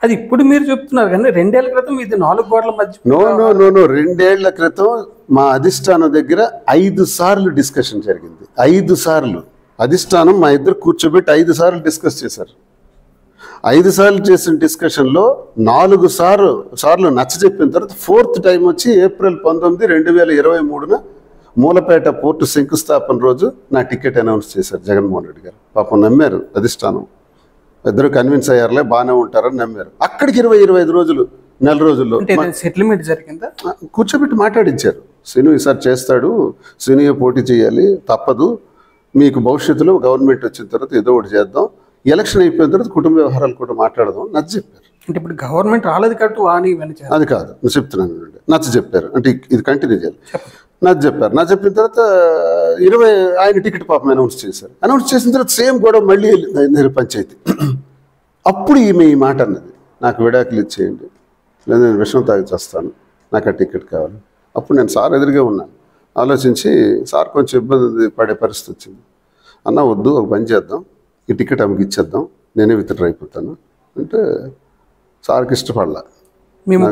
అది ఇప్పుడు మీరు చెప్తున్నారు కానీ 2 ఏళ్ల క్రితం ఇది 4 గోడల మధ్య. నో నో నో నో 2 ఏళ్ల క్రితం మా అధిష్టానం దగ్గర 5 సార్లు డిస్కషన్ జరిగింది. 5 సార్లు అధిష్టానం మా ఇద్దరు కూర్చోబెట్టి 5 సార్లు డిస్కస్ చేశారు. 5 సార్లు చేసిన డిస్కషన్లో 4 సార్లు నచ్చ చెప్పిన తర్వాత 4th టైం వచ్చి ఏప్రిల్ 19, 2023 మూలపేట పోర్టు శంకుస్థాపన రోజు నా టికెట్ అనౌన్స్ చేశారు జగన్మోహన్ రెడ్డి గారు. పాపం నమ్మారు అధిష్టానం, ఇద్దరు కన్విన్స్ అయ్యారులే బాగానే ఉంటారని నమ్మారు. అక్కడికి 20-25 రోజులు, నెల రోజుల్లో సెటిల్మెంట్ జరిగిందా, కూర్చోబెట్టి మాట్లాడించారు. శ్రీను ఈసారి చేస్తాడు, శ్రీనుయే పోటీ చేయాలి, తప్పదు, మీకు భవిష్యత్తులో గవర్నమెంట్ వచ్చిన తర్వాత ఏదో ఒకటి చేద్దాం, ఎలక్షన్ అయిపోయిన తర్వాత కుటుంబ వ్యవహారాలు కూడా మాట్లాడదాం నచ్చ చెప్పారు. అంటే ఇప్పుడు గవర్నమెంట్ రాలేదు కాబట్టి వాణి అది కాదు నేను చెప్తున్నాను, నచ్చ చెప్పారు. అంటే ఇది కంటిన్యూ చేయాలి. నచ్చ చెప్పారు. నచ్చ చెప్పిన తర్వాత 20 ఆయన టికెట్ పాపం అనౌన్స్ చేశారు. అనౌన్స్ చేసిన తర్వాత సేమ్ గొడవ మళ్ళీ వెళ్ళింది పంచాయతీ. అప్పుడు ఈమె ఈ మాట అన్నది, నాకు విడాకులు ఇచ్చేయండి, లేదా నేను విషయం తాగి చేస్తాను, నాకు ఆ టికెట్ కావాలి. అప్పుడు నేను సార్ ఎదురుగా ఉన్నాను. ఆలోచించి సార్ కొంచెం ఇబ్బంది పడే పరిస్థితి వచ్చింది. అన్న వద్దు, ఒక పని చేద్దాం, ఈ టికెట్ ఆమెకి ఇచ్చేద్దాం, నేనే విత్డ్రా అయిపోతాను అంటే సార్కి ఇష్టపడలా. మేము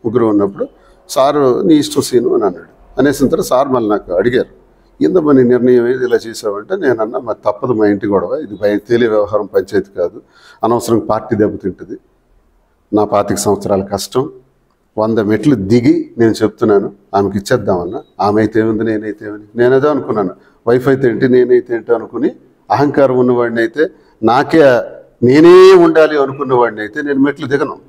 ముగ్గురు ఉన్నప్పుడు సారు నీ ఇష్టం సీను అని అన్నాడు. అనేసిన తర్వాత సార్ మళ్ళీ నాకు అడిగారు, ఏందమ్మా నీ నిర్ణయం ఏది ఇలా చేసావంటే నేనన్నా మరి తప్పదు, మా ఇంటి గొడవ, ఇది తేలి వ్యవహారం, పంచాయతీ కాదు, అనవసరంగా పార్టీ దెబ్బతింటుంది, నా 25 సంవత్సరాల కష్టం 100 మెట్లు దిగి నేను చెప్తున్నాను, ఆమెకి ఇచ్చేద్దామన్నా. ఆమె అయితే ఏముంది, నేనైతే ఏమని నేనేదో అనుకున్నాను, వైఫ్ అయితే ఏంటి నేనైతే ఏంటి అనుకుని అహంకారం ఉన్నవాడిని అయితే, నేనే ఉండాలి అనుకున్నవాడిని అయితే నేను మెట్లు దిగను.